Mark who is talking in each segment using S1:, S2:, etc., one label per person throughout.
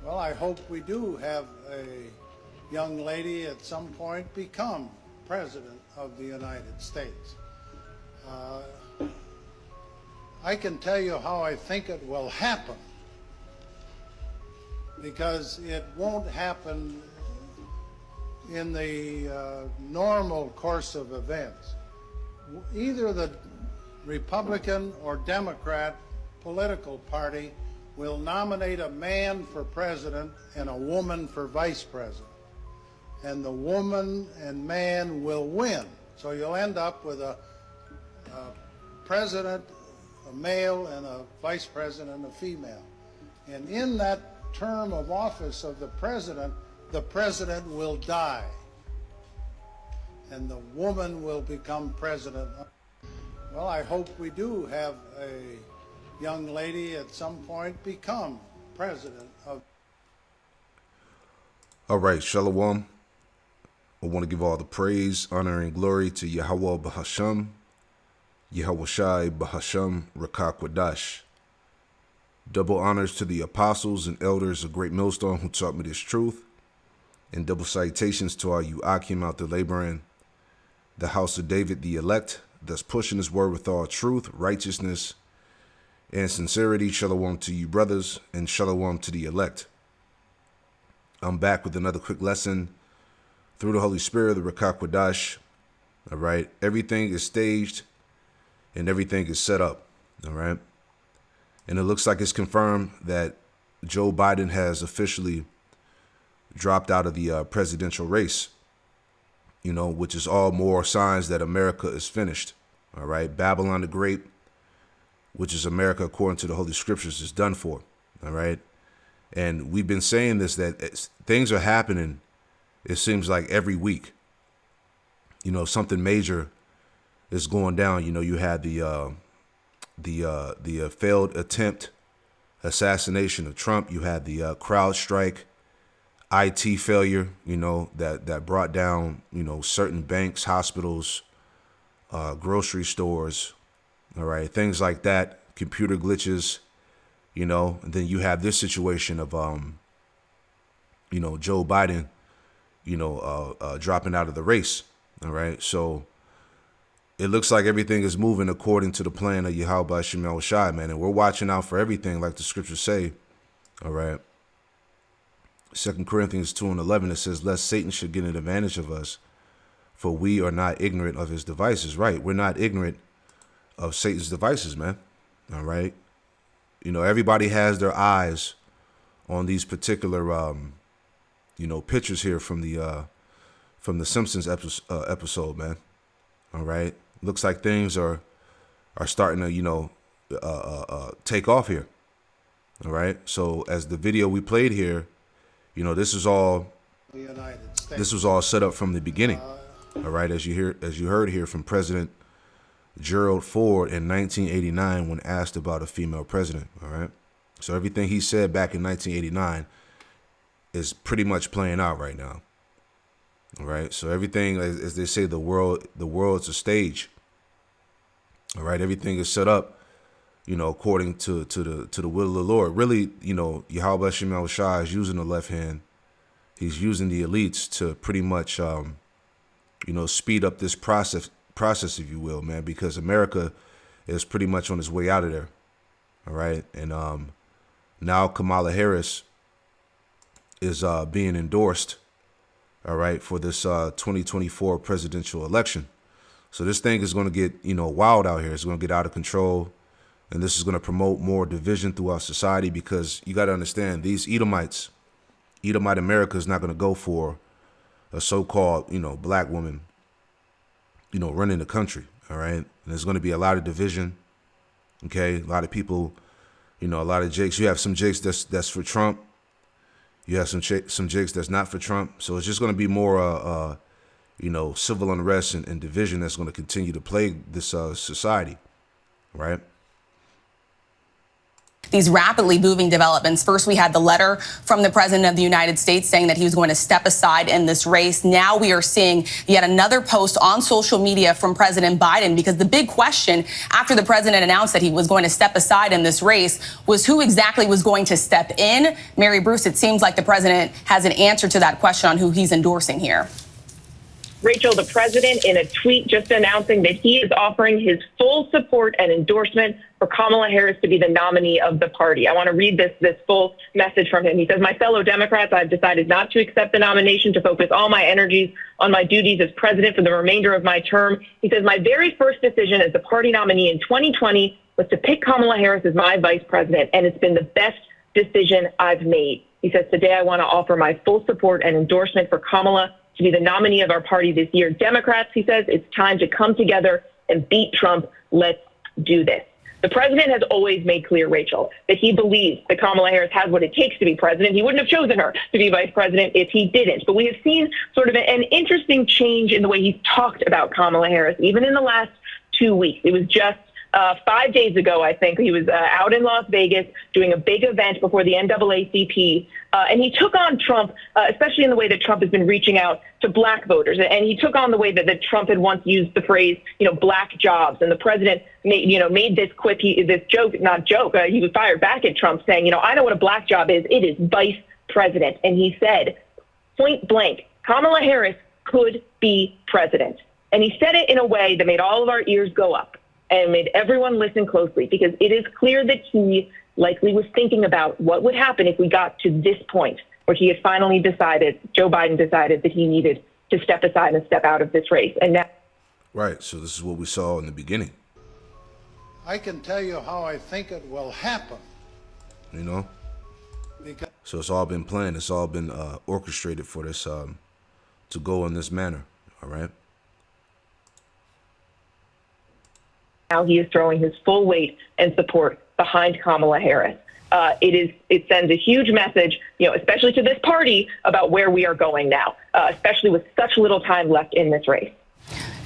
S1: Well, I hope we do have a young lady at some point become President of the United States. I can tell you how I think it will happen, because it won't happen in the normal course of events. Either the Republican or Democrat political party will nominate a man for president and a woman for vice president. And the woman and man will win. So you'll end up with a president, a male, and a vice president, a female. And in that term of office of the president will die. And the woman will become president. Well, I hope we do have a young lady at some point become president of.
S2: All right, Shalom. I want to give all the praise, honor, and glory to Yahweh Bahasham, Yahweh Shai Bahasham Rakak Wadash. Double honors to the apostles and elders of Great Millstone who taught me this truth, and double salutations to all you Akim out there laboring, the house of David, the elect, that's pushing his word with all truth, righteousness, and sincerity. Shalom to you brothers, and shalom to the elect. I'm back with another quick lesson through the Holy Spirit, the Rakak Wadash. All right, everything is staged and everything is set up. All right, and it looks like it's confirmed that Joe Biden has officially dropped out of the presidential race, you know, which is all more signs that America is finished. All right, Babylon the Great, which is America according to the Holy Scriptures, is done for. All right, and we've been saying this, that things are happening, it seems like every week. You know, something major is going down. You know, you had the failed attempt assassination of Trump. You had the crowd strike, IT failure, you know, that brought down, you know, certain banks, hospitals, grocery stores, all right, things like that, computer glitches, you know. And then you have this situation of, you know, Joe Biden, you know, dropping out of the race, all right. So it looks like everything is moving according to the plan of Yahweh Shemel Shai, man. And we're watching out for everything, like the scriptures say, all right. 2 Corinthians 2:11, it says, lest Satan should get an advantage of us, for we are not ignorant of his devices. Right, we're not ignorant of Satan's devices, man. All right. You know, everybody has their eyes on these particular, you know, pictures here from the Simpsons episode, man. All right. Looks like things are starting to, you know, take off here. All right. So as the video we played here, you know, this was all set up from the beginning. All right. As you heard here from President Gerald Ford in 1989 when asked about a female president. All right. So everything he said back in 1989 is pretty much playing out right now. All right. So everything, as they say, the world's a stage. All right. Everything is set up, you know, according to the will of the Lord. Really, you know, Yahweh Shemel Shai is using the left hand. He's using the elites to pretty much, you know, speed up this process, if you will, man, because America is pretty much on its way out of there. All right. And now Kamala Harris is being endorsed, all right, for this 2024 presidential election. So this thing is going to get, you know, wild out here. It's going to get out of control. And this is going to promote more division throughout society, because you got to understand, these Edomite America is not going to go for a so-called, you know, black woman, you know, running the country. All right. And there's going to be a lot of division. OK, a lot of people, you know, a lot of jakes. You have some jakes that's for Trump. You have some jakes that's not for Trump. So it's just going to be more, you know, civil unrest and division that's going to continue to plague this society. Right.
S3: these rapidly moving developments. First, we had the letter from the president of the United States saying that he was going to step aside in this race. Now we are seeing yet another post on social media from President Biden, because the big question after the president announced that he was going to step aside in this race was who exactly was going to step in. Mary Bruce, it seems like the president has an answer to that question on who he's endorsing here.
S4: Rachel, the president, in a tweet just announcing that he is offering his full support and endorsement for Kamala Harris to be the nominee of the party. I want to read this full message from him. He says, "My fellow Democrats, I've decided not to accept the nomination, to focus all my energies on my duties as president for the remainder of my term." He says, "My very first decision as the party nominee in 2020 was to pick Kamala Harris as my vice president, and it's been the best decision I've made." He says, "Today I want to offer my full support and endorsement for Kamala to be the nominee of our party this year. Democrats," he says, "it's time to come together and beat Trump. Let's do this." The president has always made clear, Rachel, that he believes that Kamala Harris has what it takes to be president. He wouldn't have chosen her to be vice president if he didn't. But we have seen sort of an interesting change in the way he's talked about Kamala Harris, even in the last 2 weeks. It was just 5 days ago, I think, he was out in Las Vegas doing a big event before the NAACP, and he took on Trump, especially in the way that Trump has been reaching out to black voters. And he took on the way that Trump had once used the phrase, black jobs. And the president made this quip, this joke, not joke. He was fired back at Trump saying, "I know what a black job is. It is vice president." And he said, point blank, Kamala Harris could be president. And he said it in a way that made all of our ears go up and made everyone listen closely, because it is clear that he likely was thinking about what would happen if we got to this point where he had finally decided, Joe Biden decided, that he needed to step aside and step out of this race. And now,
S2: Right. So this is what we saw in the beginning.
S1: I can tell you how I think it will happen. Because
S2: So it's all been planned. It's all been orchestrated for this to go in this manner. All right.
S4: now he is throwing his full weight and support behind Kamala Harris. It sends a huge message, especially to this party, about where we are going now, especially with such little time left in this race.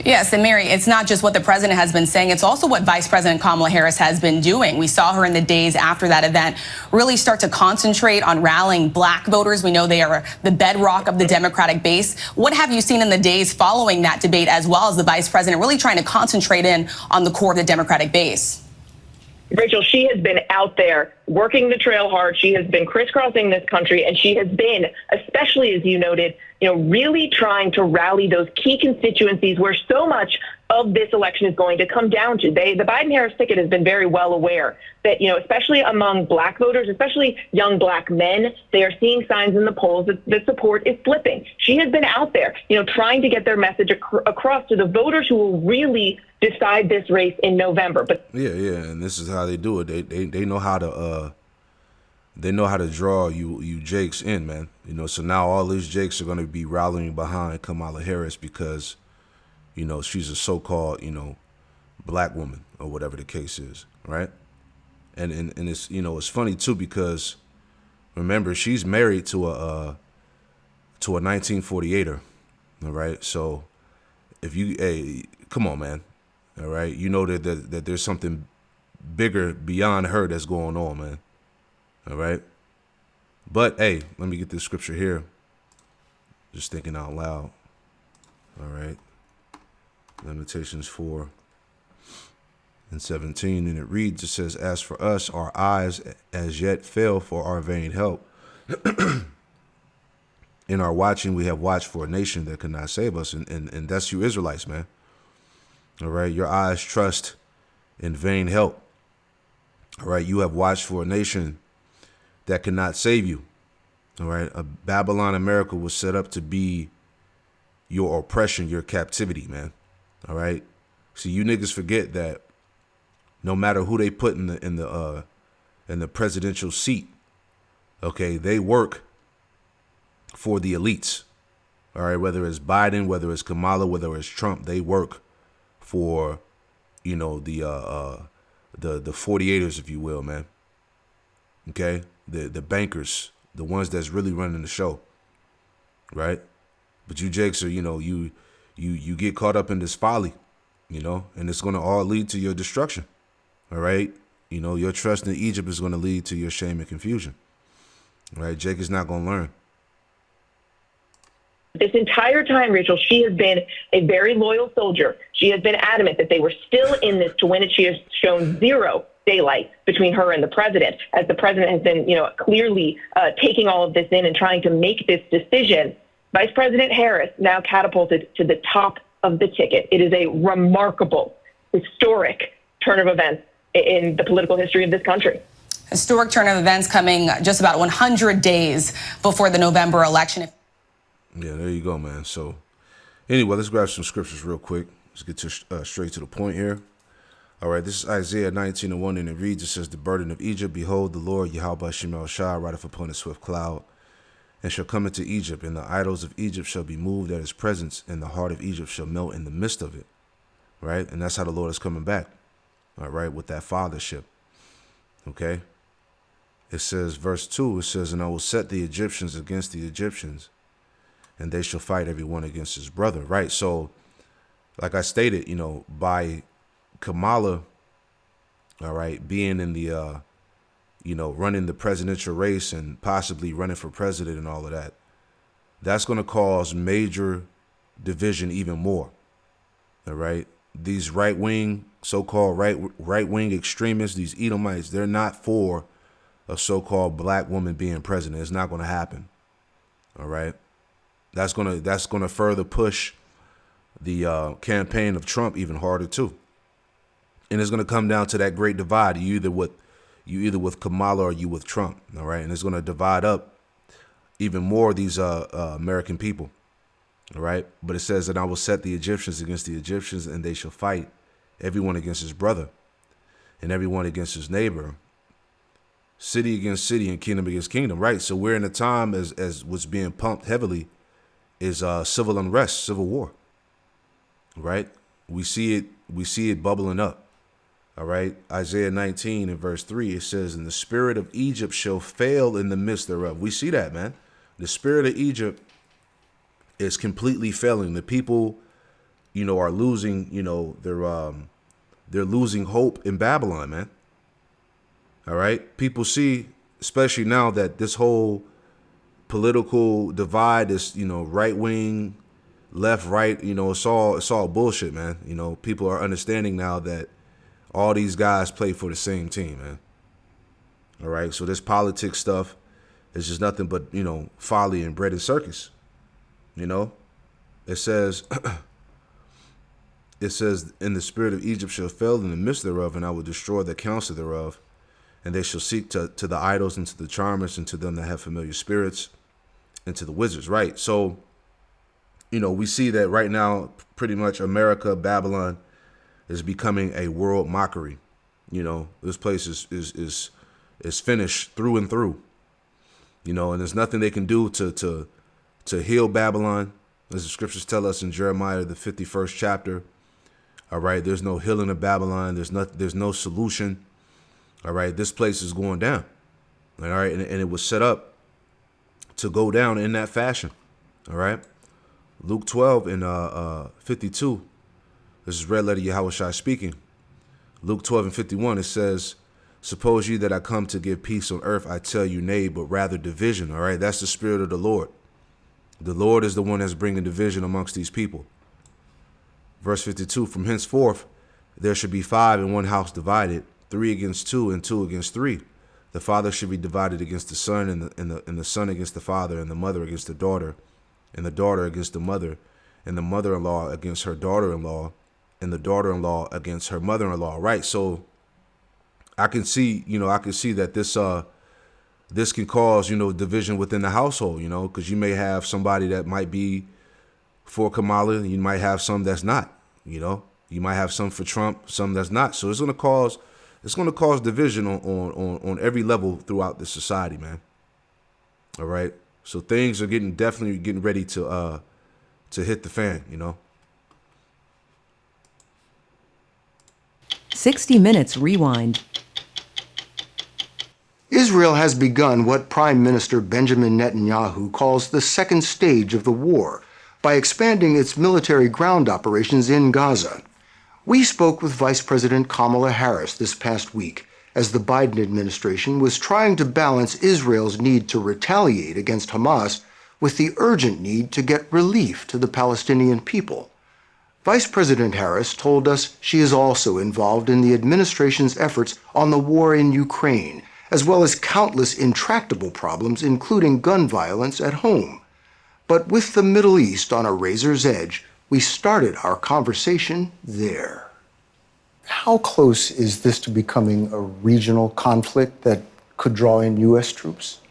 S3: Yes, and Mary, it's not just what the president has been saying, it's also what Vice President Kamala Harris has been doing. We saw her in the days after that event really start to concentrate on rallying black voters. We know they are the bedrock of the Democratic base. What have you seen in the days following that debate, as well as the vice president really trying to concentrate in on the core of the Democratic base?
S4: Rachel, she has been out there working the trail hard. She has been crisscrossing this country, and she has been, especially as you noted, really trying to rally those key constituencies where so much of this election is going to come down to. The Biden-Harris ticket has been very well aware that, especially among black voters, especially young black men, they are seeing signs in the polls that support is slipping. She has been out there, trying to get their message across to the voters who will really decide this race in November. But
S2: yeah, and this is how they do it. They know how to draw you Jakes in, man. So now all these Jakes are going to be rallying behind Kamala Harris because, she's a so-called, black woman or whatever the case is, right? And it's it's funny too because remember she's married to a 1948er, all right? So if you come on, man, all right, that there's something bigger beyond her that's going on, man. All right. But hey, let me get this scripture here. Just thinking out loud. All right. Lamentations 4:17. And it reads, it says, "As for us, our eyes as yet fail for our vain help. In our watching, we have watched for a nation that could not save us." And that's you Israelites, man. All right. Your eyes trust in vain help. All right. You have watched for a nation that cannot save you. All right. A Babylon America was set up to be your oppression, your captivity, man. All right. See, you niggas forget that no matter who they put in the presidential seat, okay, they work for the elites. All right. Whether it's Biden, whether it's Kamala, whether it's Trump, they work for, the 48ers, if you will, man. Okay. The bankers, the ones that's really running the show, right? But you Jakes are, you get caught up in this folly, and it's going to all lead to your destruction, all right? You know, your trust in Egypt is going to lead to your shame and confusion. Right? Jake is not going to learn.
S4: This entire time, Rachel, she has been a very loyal soldier. She has been adamant that they were still in this to win it. She has shown zero daylight between her and the president, as the president has been, clearly taking all of this in and trying to make this decision. Vice President Harris now catapulted to the top of the ticket. It is a remarkable, historic turn of events in the political history of this country.
S3: Historic turn of events coming just about 100 days before the November election.
S2: Yeah, there you go, man. So anyway, let's grab some scriptures real quick. Let's get to straight to the point here. All right, this is Isaiah 19:1, and it reads, it says, the burden of Egypt, behold, the Lord Yahweh Shemel Shah rideth upon a swift cloud, and shall come into Egypt, and the idols of Egypt shall be moved at his presence, and the heart of Egypt shall melt in the midst of it. Right? And that's how the Lord is coming back. All right, with that fathership. Okay? It says, verse 2, it says, and I will set the Egyptians against the Egyptians, and they shall fight every one against his brother. Right? So, like I stated, by Kamala, all right, being in the, running the presidential race and possibly running for president and all of that, that's going to cause major division even more. All right? These right-wing, so-called right-wing extremists, these Edomites, they're not for a so-called black woman being president. It's not going to happen. All right? That's gonna further push the campaign of Trump even harder too, and it's gonna come down to that great divide. You either with Kamala or you with Trump. All right, and it's gonna divide up even more these American people. All right, but it says that I will set the Egyptians against the Egyptians, and they shall fight everyone against his brother, and everyone against his neighbor. City against city and kingdom against kingdom. Right. So we're in a time as what's being pumped heavily is civil unrest, civil war. Right? We see it bubbling up. All right? Isaiah 19 and verse 3, it says, and the spirit of Egypt shall fail in the midst thereof. We see that, man. The spirit of Egypt is completely failing. The people, are losing, they're losing hope in Babylon, man. All right? People see, especially now that this whole political divide, this right wing, left, right, it's all bullshit, man. People are understanding now that all these guys play for the same team, man. All right, so this politics stuff is just nothing but folly and bread and circus. It says in the spirit of Egypt shall fail in the midst thereof, and I will destroy the counsel thereof. And they shall seek to the idols and to the charmers and to them that have familiar spirits and to the wizards. Right. So, we see that right now, pretty much America, Babylon is becoming a world mockery. This place is finished through and through, and there's nothing they can do to heal Babylon. As the scriptures tell us in Jeremiah, the 51st chapter. All right. There's no healing of Babylon. There's no solution. All right, this place is going down. All right, and it was set up to go down in that fashion. All right, Luke 12 and 52. This is red letter Yahushua speaking. Luke 12 and 51. It says, "Suppose ye that I come to give peace on earth? I tell you, nay, but rather division." All right, that's the spirit of the Lord. The Lord is the one that's bringing division amongst these people. Verse 52. From henceforth there should be 5 in one house divided, 3 against 2 and 2 against 3. The father should be divided against the son, and the son against the father, and the mother against the daughter, and the daughter against the mother, and the mother-in-law against her daughter-in-law, and the daughter-in-law against her mother-in-law. Right. So I can see that this can cause, division within the household, because you may have somebody that might be for Kamala, you might have some that's not, you might have some for Trump, some that's not. So it's going to cause division on every level throughout the society, man. All right. So things are definitely getting ready to hit the fan,
S5: 60 Minutes Rewind.
S6: Israel has begun what Prime Minister Benjamin Netanyahu calls the second stage of the war by expanding its military ground operations in Gaza. We spoke with Vice President Kamala Harris this past week as the Biden administration was trying to balance Israel's need to retaliate against Hamas with the urgent need to get relief to the Palestinian people. Vice President Harris told us she is also involved in the administration's efforts on the war in Ukraine, as well as countless intractable problems, including gun violence at home. But with the Middle East on a razor's edge, we started our conversation there. How close is this to becoming a regional conflict that could draw in U.S. troops?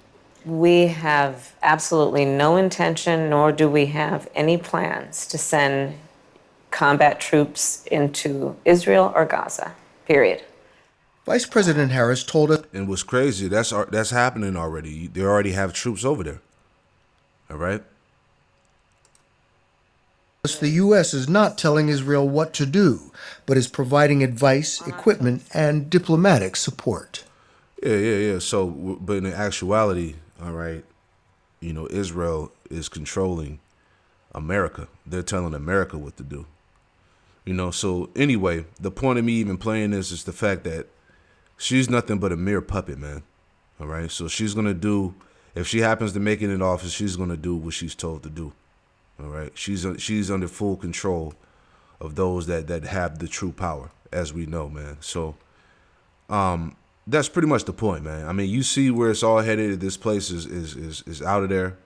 S7: We have absolutely no intention, nor do we have any plans to send combat troops into Israel or Gaza, period.
S6: Vice President Harris told us.
S2: And what's crazy, that's happening already. They already have troops over there. All right?
S6: The U.S. is not telling Israel what to do, but is providing advice, equipment, and diplomatic support.
S2: Yeah. So, but in actuality, all right, you know, Israel is controlling America. They're telling America what to do. You know, so anyway, the point of me even playing this is the fact that she's nothing but a mere puppet, man. All right? So she's going to do, if she happens to make it in office, she's going to do what she's told to do. All right? She's under full control of those that have the true power, as we know, man. So that's pretty much the point, man. I mean, you see where it's all headed. This place is out of there.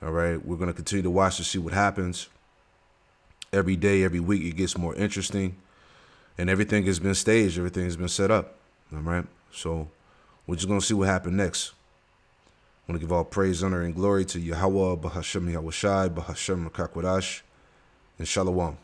S2: All right? We're going to continue to watch to see what happens. Every day, every week, it gets more interesting. And everything has been staged. Everything has been set up. All right? So we're just going to see what happens next. I want to give all praise, honor, and glory to Yahweh, Bahashem Yahushai, Bahashem Makakwadash, and Shalom.